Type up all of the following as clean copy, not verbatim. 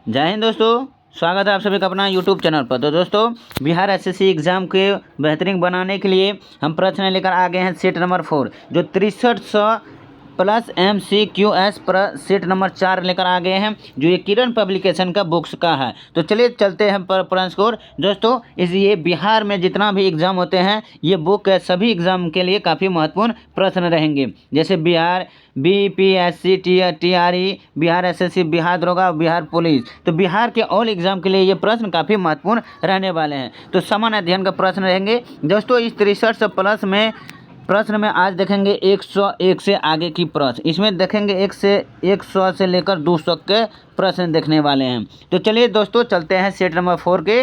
जय हिंद दोस्तों, स्वागत है आप सभी का अपना यूट्यूब चैनल पर। तो दोस्तों, बिहार एसएससी एग्ज़ाम के बेहतरीन बनाने के लिए हम प्रश्न लेकर आ गए हैं सेट नंबर 4, जो 6300 प्लस MCQS पर सेट नंबर 4 लेकर आ गए हैं, जो ये किरण पब्लिकेशन का बुक्स का है। तो चलिए चलते हैं पर प्रश्न को। दोस्तों, ये बिहार में जितना भी एग्ज़ाम होते हैं, ये बुक सभी एग्ज़ाम के लिए काफ़ी महत्वपूर्ण प्रश्न रहेंगे। जैसे Bihar BPSC, TRE, Bihar SSC, Bihar दरोगा, बिहार पुलिस। तो बिहार के ऑल एग्ज़ाम के लिए ये प्रश्न काफ़ी महत्वपूर्ण रहने वाले हैं। तो सामान्य अध्ययन का प्रश्न रहेंगे दोस्तों। इस 6300 प्लस में प्रश्न में आज देखेंगे 101 से आगे की प्रश्न। इसमें देखेंगे 100 से लेकर 200 के प्रश्न देखने वाले हैं। तो चलिए दोस्तों, चलते हैं सेट नंबर 4 के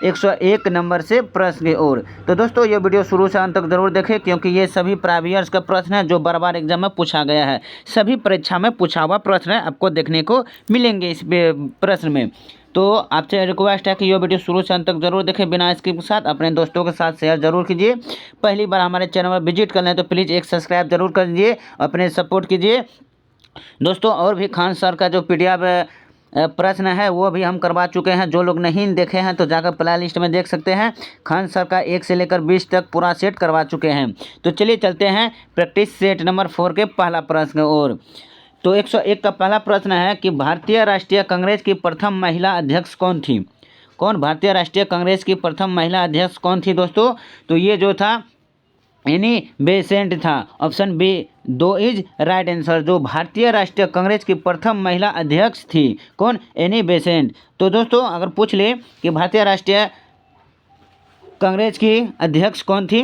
101 नंबर से प्रश्न की ओर। तो दोस्तों, ये वीडियो शुरू से अंत तक जरूर देखें, क्योंकि ये सभी प्रीवियस का प्रश्न है जो बार बार एग्जाम में पूछा गया है। सभी परीक्षा में पूछा हुआ प्रश्न है, आपको देखने को मिलेंगे इस प्रश्न में। तो आपसे रिक्वेस्ट है कि ये वीडियो शुरू से अंत तक जरूर देखें, बिना स्किप के साथ अपने दोस्तों के साथ शेयर जरूर कीजिए। पहली बार हमारे चैनल पर विजिट कर लें तो प्लीज़ एक सब्सक्राइब जरूर कर दीजिए, अपने सपोर्ट कीजिए दोस्तों। और भी खान सर का जो PDF प्रश्न है वो भी हम करवा चुके हैं। जो लोग नहीं देखे हैं तो जाकर प्ले लिस्ट में देख सकते हैं। खान सर का 1 से लेकर 20 तक पूरा सेट करवा चुके हैं। तो चलिए चलते हैं प्रैक्टिस सेट नंबर 4 के पहला प्रश्न की ओर। तो 101 का पहला प्रश्न है कि भारतीय राष्ट्रीय कांग्रेस की प्रथम महिला अध्यक्ष कौन थी? कौन भारतीय राष्ट्रीय कांग्रेस की प्रथम महिला अध्यक्ष कौन थी दोस्तों? तो ये जो था एनी बेसेंट था। Option B 2 is right answer. जो भारतीय राष्ट्रीय कांग्रेस की प्रथम महिला अध्यक्ष थी, कौन? Annie Besant. तो दोस्तों, अगर पूछ ले कि भारतीय राष्ट्रीय कांग्रेस की अध्यक्ष कौन थी,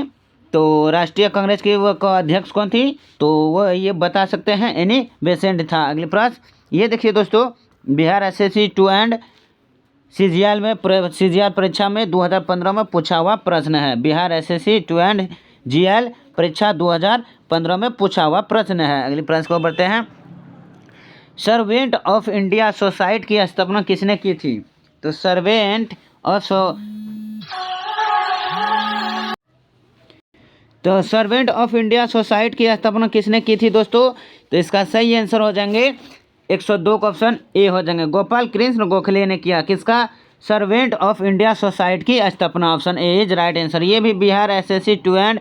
तो राष्ट्रीय कांग्रेस की वो अध्यक्ष कौन थी, तो वो ये बता सकते हैं, एनी बेसेंट था। अगले प्रश्न ये देखिए दोस्तों, बिहार SSC 2 एंड CGL परीक्षा में 2015 में पूछा हुआ प्रश्न है। बिहार SSC 2 एंड GL परीक्षा 2015 में पूछा हुआ प्रश्न है। अगले प्रश्न को बढ़ते हैं। सर्वेंट ऑफ इंडिया सोसाइटी की स्थापना किसने की थी? तो सर्वेंट ऑफ इंडिया सोसाइटी की स्थापना किसने की थी दोस्तों? तो इसका सही आंसर हो जाएंगे 102 का ऑप्शन ए हो जाएंगे। गोपाल कृष्ण गोखले ने किया। किसका? सर्वेंट ऑफ इंडिया सोसाइटी की स्थापना। Option A is right answer. ये भी बिहार SSC 2 एंड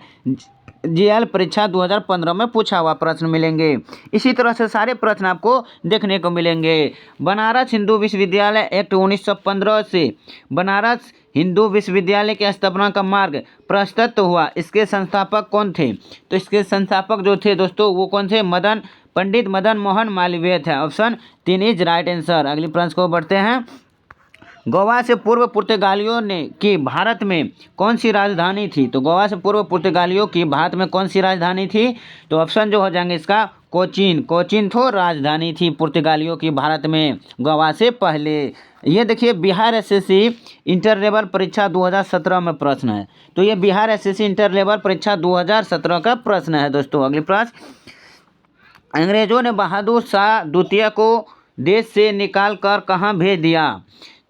GL परीक्षा 2015 में पूछा हुआ प्रश्न मिलेंगे। इसी तरह से सारे प्रश्न आपको देखने को मिलेंगे। बनारस हिंदू विश्वविद्यालय एक्ट 1915 से बनारस हिंदू विश्वविद्यालय की स्थापना का मार्ग प्रशस्त हुआ। इसके संस्थापक कौन थे? तो इसके संस्थापक जो थे दोस्तों, वो कौन थे? पंडित मदन मोहन मालवीय थे। Option 3 is right answer. अगले प्रश्न को बढ़ते हैं। गोवा से पूर्व पुर्तगालियों ने की भारत में कौन सी राजधानी थी? तो गोवा से पूर्व पुर्तगालियों की भारत में कौन सी राजधानी थी? तो ऑप्शन जो हो जाएंगे इसका कोचीन तो राजधानी थी पुर्तगालियों की भारत में गोवा से पहले। ये देखिए, बिहार SSC इंटर लेवल परीक्षा 2017 में प्रश्न है। तो ये बिहार SSC इंटर लेवल परीक्षा 2017 का प्रश्न है दोस्तों। अगले प्रश्न, अंग्रेजों ने बहादुर शाह द्वितीय को देश से निकाल कर कहाँ भेज दिया?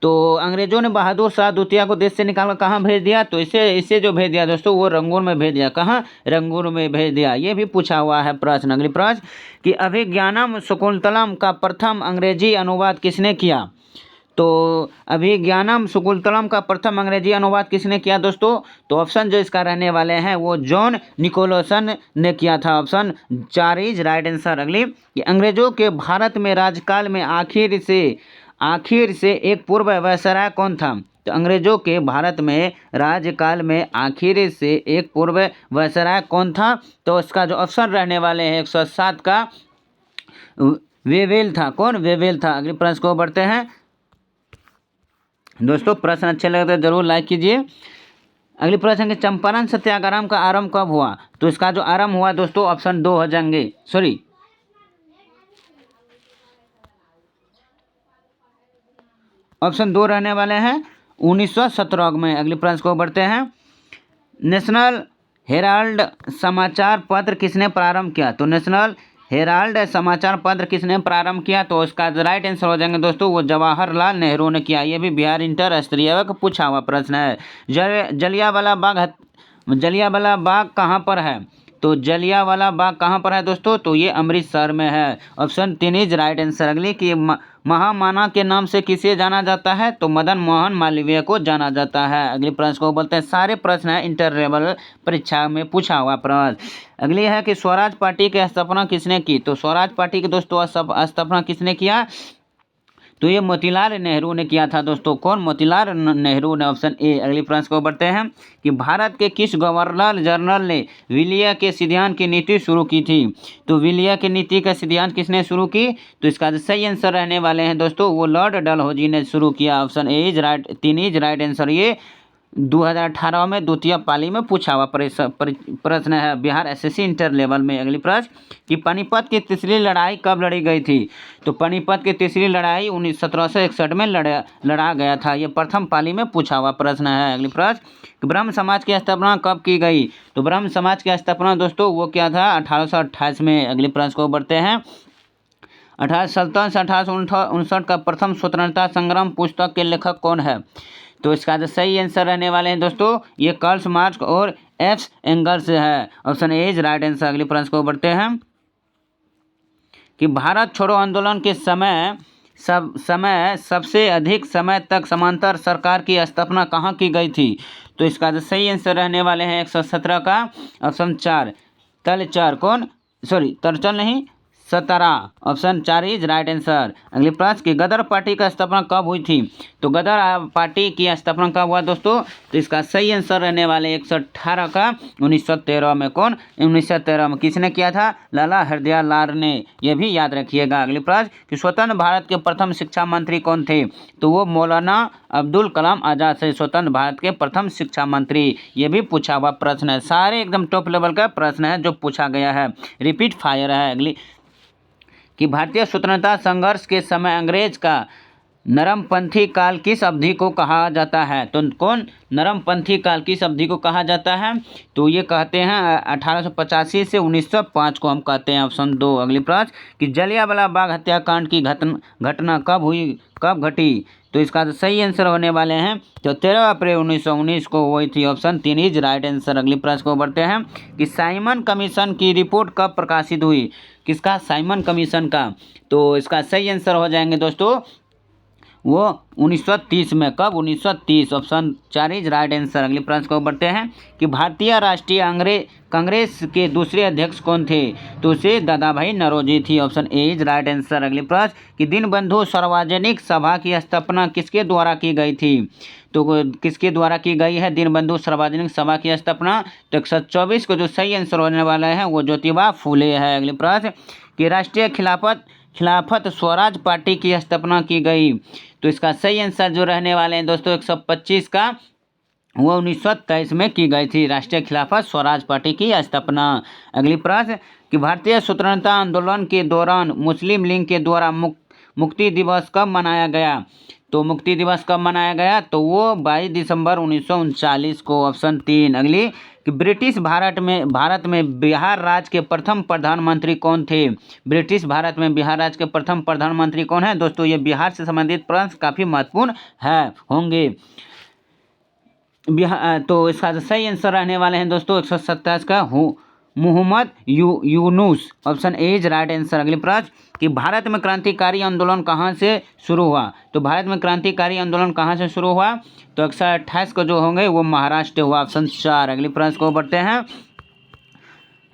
तो अंग्रेजों ने बहादुर शाह द्वितीय को देश से निकालकर कहाँ भेज दिया? तो इसे जो भेज दिया दोस्तों, वो रंगून में भेज दिया। कहाँ? रंगून में भेज दिया। ये भी पूछा हुआ है प्रश्न। अगली प्रश्न कि अभिज्ञानम शकुंतलम का प्रथम अंग्रेजी अनुवाद किसने किया? तो अभिज्ञानम शकुंतलम का प्रथम अंग्रेजी अनुवाद किसने किया दोस्तों? तो ऑप्शन जो इसका रहने वाले हैं वो जॉन निकोलसन ने किया था। Option 4 is right answer. अगली कि अंग्रेजों के भारत में राजकाल में आखिर से एक पूर्व वायसराय कौन था? तो अंग्रेजों के भारत में राजकाल में आखिर से एक पूर्व वायसराय कौन था? तो इसका जो ऑप्शन रहने वाले हैं 107 का वेवेल था। कौन? वेवेल था। अगले प्रश्न को बढ़ते हैं दोस्तों। प्रश्न अच्छे लगते हैं जरूर लाइक कीजिए। अगले प्रश्न है, चंपारण सत्याग्रह का आरंभ कब हुआ? तो इसका जो आरंभ हुआ दोस्तों, ऑप्शन 2 हो जाएंगे। ऑप्शन 2 रहने वाले हैं 1917 में। अगले प्रश्न को बढ़ते हैं। नेशनल हेराल्ड समाचार पत्र किसने प्रारंभ किया? तो नेशनल हेराल्ड समाचार पत्र किसने प्रारंभ किया? तो इसका राइट आंसर हो जाएंगे दोस्तों, वो जवाहरलाल नेहरू ने किया। ये भी बिहार इंटर स्तरीय का पूछा हुआ प्रश्न है। जलियांवाला बाग कहाँ पर है? तो जलियांवाला बाग कहाँ पर है दोस्तों? तो ये अमृतसर में है। Option 3 is right answer. अगली कि महामाना के नाम से किसे जाना जाता है? तो मदन मोहन मालवीय को जाना जाता है। अगले प्रश्न को बोलते हैं, सारे प्रश्न है इंटर लेवल परीक्षा में पूछा हुआ प्रश्न। अगली है कि स्वराज पार्टी की स्थापना किसने की? तो स्वराज पार्टी की दोस्तों स्थापना किसने किया? तो ये मोतीलाल नेहरू ने किया था दोस्तों। कौन? मोतीलाल नेहरू ने, ऑप्शन ए। अगली प्रश्न को बढ़ते हैं कि भारत के किस गवर्नर जनरल ने विलय के सिद्धांत की नीति शुरू की थी? तो विलय की नीति का सिद्धांत किसने शुरू की? तो इसका जो सही आंसर रहने वाले हैं दोस्तों वो लॉर्ड डलहौजी ने शुरू किया। Option A is right, 3 is right answer. ये 2018 में द्वितीय पाली में पूछा हुआ प्रश्न है बिहार एसएससी इंटर लेवल में। अगली प्रश्न कि पानीपत की तीसरी लड़ाई कब लड़ी गई थी? तो पानीपत की तीसरी लड़ाई 1761 में लड़ा गया था। ये प्रथम पाली में पूछा हुआ प्रश्न है। अगली प्रश्न कि ब्रह्म समाज की स्थापना कब की गई? तो ब्रह्म समाज की स्थापना दोस्तों वो क्या था? 1828 में। अगले प्रश्न को बढ़ते हैं, 1857 का प्रथम स्वतंत्रता संग्राम पुस्तक के लेखक कौन है? तो इसका जो सही आंसर रहने वाले हैं दोस्तों ये कार्ल मार्क्स और एफ एंगल्स है। Option A is right answer. अगले प्रश्न को बढ़ते हैं कि भारत छोड़ो आंदोलन के समय सबसे अधिक समय तक समांतर सरकार की स्थापना कहाँ की गई थी? तो इसका जो सही आंसर रहने वाले हैं 117 का, ऑप्शन 4 तलचर। कौन? सॉरी तलचर नहीं, 17, ऑप्शन 4 इज राइट आंसर। अगले प्रश्न की गदर पार्टी का स्थापना कब हुई थी? तो गदर पार्टी की स्थापना कब हुआ दोस्तों? तो इसका सही आंसर रहने वाले 118 का 1913 में। कौन? 1913 में। किसने किया था? लाला हरदयाल लाल ने। यह भी याद रखिएगा। अगले प्रश्न कि स्वतंत्र भारत के प्रथम शिक्षा मंत्री कौन थे? तो वो मौलाना अब्दुल कलाम आज़ाद से स्वतंत्र भारत के प्रथम शिक्षा मंत्री। ये भी पूछा हुआ प्रश्न है। सारे एकदम टॉप लेवल का प्रश्न है जो पूछा गया है, रिपीट फायर है। अगली कि भारतीय स्वतंत्रता संघर्ष के समय अंग्रेज का नरमपंथी काल किस अवधि को कहा जाता है? तो कौन? नरमपंथी काल किस अवधि को कहा जाता है? तो ये कहते हैं 1885 से 1905 को हम कहते हैं। ऑप्शन 2। अगली प्रश्न कि जलियांवाला बाग हत्याकांड की घटना कब हुई, कब घटी? तो इसका तो सही आंसर होने वाले हैं तो 13 अप्रैल 1919 को हुई थी। Option 3 is right answer. अगली प्रश्न को बढ़ते हैं कि साइमन कमीशन की रिपोर्ट कब प्रकाशित हुई? किसका? साइमन कमीशन का। तो इसका सही आंसर हो जाएंगे दोस्तों वो 1930 में। कब? 1930, ऑप्शन 4 इज राइट आंसर। अगले प्रश्न को बढ़ते हैं कि भारतीय राष्ट्रीय कांग्रेस के दूसरे अध्यक्ष कौन थे? तो उसे दादा भाई नौरोजी थी। Option A is right answer. अगले प्रश्न कि दीनबंधु सार्वजनिक सभा की स्थापना किसके द्वारा की गई थी? तो किसके द्वारा की गई है दीनबंधु सार्वजनिक सभा की स्थापना? तो 124 को जो सही आंसर होने वाला है वो ज्योतिबा फूले है। अगले प्रश्न कि राष्ट्रीय खिलाफत स्वराज पार्टी की स्थापना की गई? तो इसका सही आंसर जो रहने वाले हैं दोस्तों 125 का वो 1923 में की गई थी राष्ट्रीय खिलाफत स्वराज पार्टी की स्थापना। अगली प्रश्न कि भारतीय स्वतंत्रता आंदोलन के दौरान मुस्लिम लीग के द्वारा मुक्ति दिवस कब मनाया गया? तो मुक्ति दिवस कब मनाया गया? तो वो 22 दिसंबर 1939 को। ऑप्शन 3। अगली कि ब्रिटिश भारत में बिहार राज्य के प्रथम प्रधानमंत्री कौन थे? ब्रिटिश भारत में बिहार राज्य के प्रथम प्रधानमंत्री कौन है दोस्तों? ये बिहार से संबंधित प्रश्न काफ़ी महत्वपूर्ण है होंगे। बिहार तो इसका सही आंसर रहने वाले हैं दोस्तों 127 का Mohammad Yunus. Option A is right answer. अगले प्रश्न कि भारत में क्रांतिकारी आंदोलन कहाँ से शुरू हुआ? तो भारत में क्रांतिकारी आंदोलन कहाँ से शुरू हुआ? तो 128 को जो होंगे वो महाराष्ट्र हुआ। ऑप्शन 4। अगले प्रश्न को बढ़ते हैं।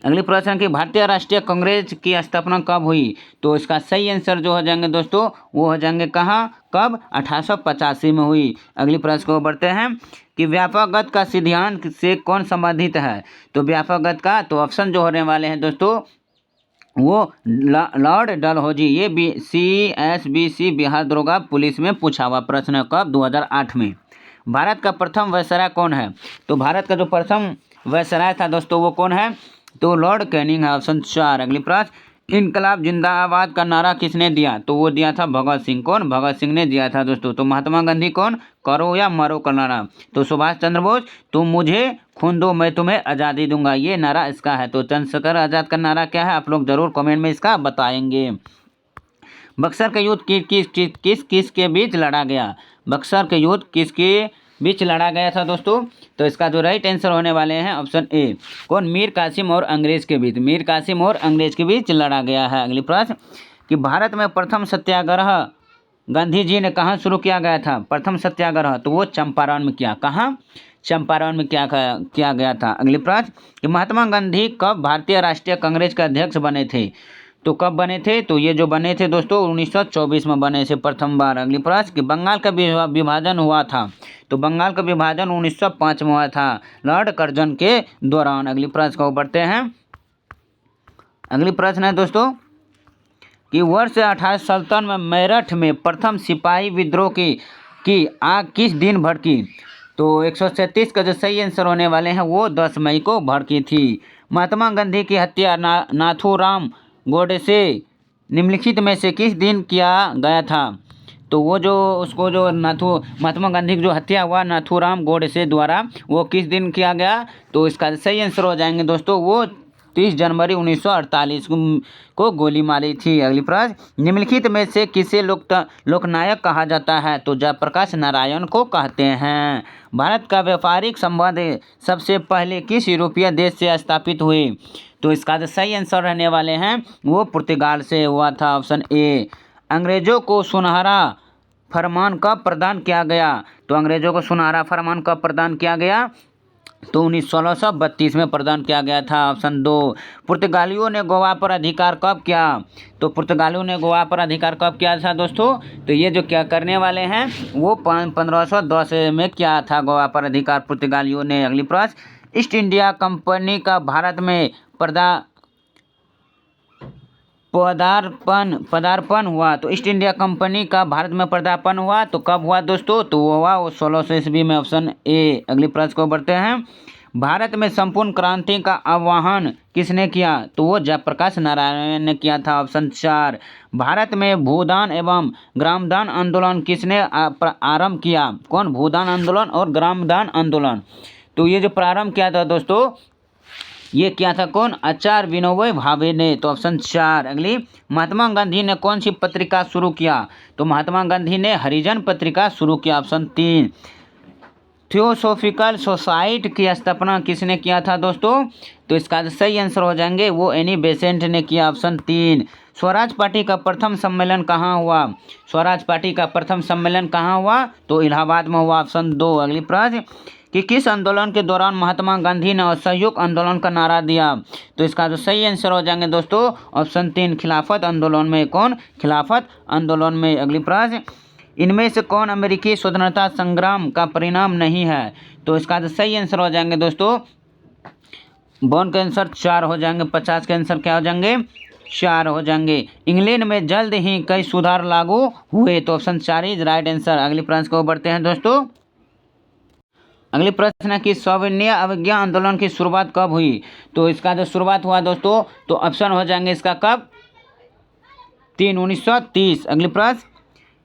अगले प्रश्न की भारतीय राष्ट्रीय कांग्रेस की स्थापना कब हुई? तो इसका सही आंसर जो हो जाएंगे दोस्तों वो हो जाएंगे कहाँ, कब? 1885 में हुई। अगली प्रश्न को बढ़ते हैं कि व्यापक गत का सिद्धांत से कौन संबंधित है? तो व्यापक गत का तो ऑप्शन जो होने वाले हैं दोस्तों वो लॉर्ड डलहौजी। ये CSBC बिहार दरोगा पुलिस में पूछा हुआ प्रश्न है। कब? 2008 में। भारत का प्रथम वायसराय कौन है? तो भारत का जो प्रथम वायसराय था दोस्तों वो कौन है? तो लॉर्ड कैनिंग है। ऑप्शन 4। अगली प्रश्न इनकलाब जिंदाबाद का नारा किसने दिया? तो वो दिया था भगत सिंह। कौन? भगत सिंह ने दिया था दोस्तों। तो महात्मा गांधी कौन? करो या मरो का नारा। तो सुभाष चंद्र बोस तुम मुझे खून दो मैं तुम्हें आज़ादी दूंगा, ये नारा इसका है। तो चंद्रशेखर आज़ाद का नारा क्या है आप लोग जरूर कमेंट में इसका बताएंगे। बक्सर का युद्ध किस के बीच लड़ा गया? बक्सर का युद्ध किसके बीच लड़ा गया था दोस्तों? तो इसका जो राइट आंसर होने वाले हैं ऑप्शन ए। कौन? मीर कासिम और अंग्रेज के बीच। मीर कासिम और अंग्रेज के बीच लड़ा गया है। अगली प्रश्न कि भारत में प्रथम सत्याग्रह गांधी जी ने कहाँ शुरू किया गया था प्रथम सत्याग्रह? तो वो चंपारण में किया। कहाँ? चंपारण में किया गया था। अगली प्रश्न कि महात्मा गांधी कब भारतीय राष्ट्रीय कांग्रेस के अध्यक्ष बने थे? तो कब बने थे? तो ये जो बने थे दोस्तों 1924 में बने थे प्रथम बार। अगली प्रश्न कि बंगाल का विभाजन हुआ था? तो बंगाल का विभाजन 1905 में हुआ था लॉर्ड कर्जन के दौरान। अगली प्रश्न को बढ़ते हैं। अगली प्रश्न है दोस्तों कि वर्ष 1857 में मेरठ में प्रथम सिपाही विद्रोह की आग किस दिन भड़की? तो 137 का जो सही आंसर होने वाले हैं वो 10 मई को भड़की थी। महात्मा गांधी की हत्या नाथूराम गोडसे निम्नलिखित में से किस दिन किया गया था? तो वो जो उसको जो महात्मा गांधी की जो हत्या हुआ नाथूराम गोडसे द्वारा वो किस दिन किया गया? तो इसका सही आंसर हो जाएंगे दोस्तों वो 30 जनवरी 1948 को गोली मारी थी। अगली प्रश्न निम्नलिखित में से किसे लोकनायक कहा जाता है? तो जयप्रकाश नारायण को कहते हैं। भारत का व्यापारिक संबंध सबसे पहले किस यूरोपीय देश से स्थापित हुए? तो इसका जो सही आंसर रहने वाले हैं वो पुर्तगाल से हुआ था। Option A. अंग्रेजों को सुनहरा फरमान कब प्रदान किया गया? तो अंग्रेजों को सुनहरा फरमान कब प्रदान किया गया? तो 1632 में प्रदान किया गया था। ऑप्शन 2। पुर्तगालियों ने गोवा पर अधिकार कब किया? तो पुर्तगालियों ने गोवा पर अधिकार कब किया था दोस्तों? तो ये जो क्या करने वाले हैं वो 1510 में किया था गोवा पर अधिकार पुर्तगालियों ने। अगली प्रश्न ईस्ट इंडिया कंपनी का भारत में पदार्पण हुआ? तो ईस्ट इंडिया कंपनी का भारत में पदार्पण हुआ तो कब हुआ दोस्तों? तो वो हुआ 1600 ईस्वी में। Option A. अगली प्रश्न को बढ़ते हैं। भारत में संपूर्ण क्रांति का आह्वान किसने किया? तो वो जयप्रकाश नारायण ने किया था। ऑप्शन 4। भारत में भूदान एवं ग्रामदान आंदोलन किसने आरंभ किया? कौन? भूदान आंदोलन और ग्रामदान आंदोलन। तो ये जो प्रारंभ किया था दोस्तों ये क्या था? कौन? आचार्य विनोबा भावे ने। तो ऑप्शन 4। अगली महात्मा गांधी ने कौन सी पत्रिका शुरू किया? तो महात्मा गांधी ने हरिजन पत्रिका शुरू किया। ऑप्शन 3। थियोसॉफिकल सोसाइटी की स्थापना किसने किया था दोस्तों? तो इसका सही आंसर हो जाएंगे वो एनी बेसेंट ने किया। ऑप्शन 3। स्वराज पार्टी का प्रथम सम्मेलन कहाँ हुआ? स्वराज पार्टी का प्रथम सम्मेलन कहाँ हुआ? तो इलाहाबाद में हुआ। ऑप्शन 2। अगली प्रश्न कि किस आंदोलन के दौरान महात्मा गांधी ने असहयोग आंदोलन का नारा दिया? तो इसका जो सही आंसर हो जाएंगे दोस्तों ऑप्शन 3 खिलाफत आंदोलन में। कौन? खिलाफत आंदोलन में। अगली प्रश्न इनमें से कौन अमेरिकी स्वतंत्रता संग्राम का परिणाम नहीं है? तो इसका जो सही आंसर हो जाएंगे दोस्तों बॉन के आंसर 4 हो जाएंगे। 50 के आंसर क्या हो जाएंगे? 4 हो जाएंगे। इंग्लैंड में जल्द ही कई सुधार लागू हुए। तो ऑप्शन 4 इज राइट आंसर। अगली प्रश्न को बढ़ते हैं दोस्तों। अगली प्रश्न है कि सविनय अवज्ञा आंदोलन की शुरुआत कब हुई? तो इसका जो शुरुआत हुआ दोस्तों तो ऑप्शन हो जाएंगे इसका कब? 3 1930। अगली प्रश्न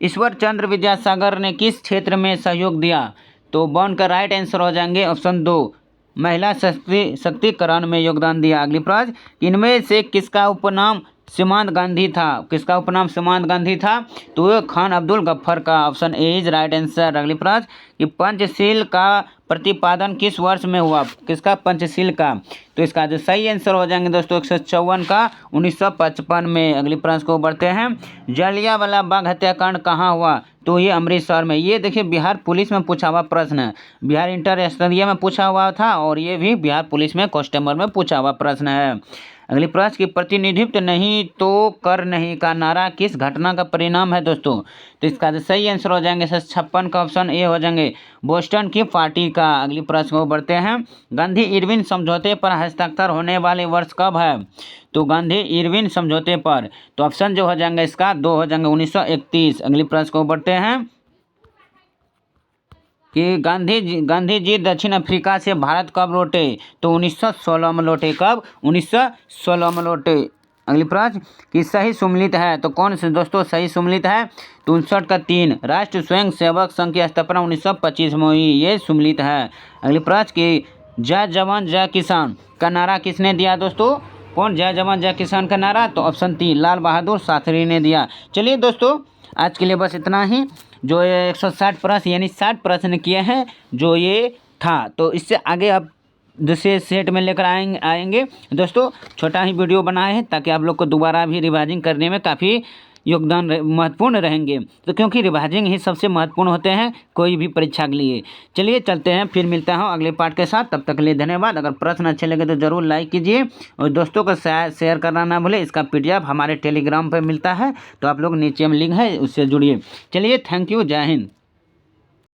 ईश्वर चंद्र विद्यासागर ने किस क्षेत्र में सहयोग दिया? तो बॉन का राइट आंसर हो जाएंगे ऑप्शन 2 महिला शक्तिकरण में योगदान दिया। अगली प्रश्न इनमें से किसका उपनाम सीमांत गांधी था? किसका उपनाम सीमांत गांधी था? तो वो खान अब्दुल गफ्फर का। Option A is right answer. अगली प्रश्न कि पंचशील का प्रतिपादन किस वर्ष में हुआ? किसका? पंचशील का। तो इसका जो सही आंसर हो जाएंगे दोस्तों 154 का 1955 में। अगली प्रश्न को बढ़ते हैं। जलियांवाला बाग हत्याकांड कहाँ हुआ? तो ये अमृतसर में। ये देखिए बिहार पुलिस में पूछा हुआ प्रश्न है। बिहार इंटर स्तरीय में पूछा हुआ था और ये भी बिहार पुलिस में कांस्टेबल में पूछा हुआ प्रश्न है। अगली प्रश्न की प्रतिनिधित्व नहीं तो कर नहीं का नारा किस घटना का परिणाम है दोस्तों? तो इसका सही आंसर हो जाएंगे 56 का ऑप्शन ए हो जाएंगे बोस्टन की पार्टी का। अगली प्रश्न को बढ़ते हैं। गांधी इरविन समझौते पर हस्ताक्षर होने वाले वर्ष कब है? तो गांधी इरविन समझौते पर तो ऑप्शन जो हो जाएंगे इसका 2 हो जाएंगे 1931। अगली प्रश्न को बढ़ते हैं कि गांधी जी दक्षिण अफ्रीका से भारत कब लौटे? तो 1916 में लौटे। कब? 1916 में लौटे। अगली प्रश्न कि सही सुमिलित है तो कौन से दोस्तों सही सुमिलित है? तो 59 का 3 राष्ट्र स्वयं सेवक संघ की स्थापना 1925 में हुई। ये सुमिलित है। अगली प्रश्न कि जय जवान जय किसान का नारा किसने दिया दोस्तों? कौन? जय जवान जय किसान का नारा तो ऑप्शन 3 लाल बहादुर शास्त्री ने दिया। चलिए दोस्तों आज के लिए बस इतना ही। जो ये 160 प्रश्न यानी 60 प्रश्न किए हैं जो ये था, तो इससे आगे आप दूसरे सेट में लेकर आएंगे दोस्तों। छोटा ही वीडियो बनाए हैं ताकि आप लोग को दोबारा भी रिवाइजिंग करने में काफ़ी योगदान महत्वपूर्ण रहेंगे, तो क्योंकि रिवाइजिंग ही सबसे महत्वपूर्ण होते हैं कोई भी परीक्षा के लिए। चलिए चलते हैं, फिर मिलता हूँ अगले पार्ट के साथ। तब तक के लिए धन्यवाद। अगर प्रश्न अच्छे लगे तो ज़रूर लाइक कीजिए और दोस्तों को शेयर करना ना भूलें। इसका PDF हमारे टेलीग्राम पर मिलता है, तो आप लोग नीचे में लिंक है उससे जुड़िए। चलिए, थैंक यू, जय हिंद।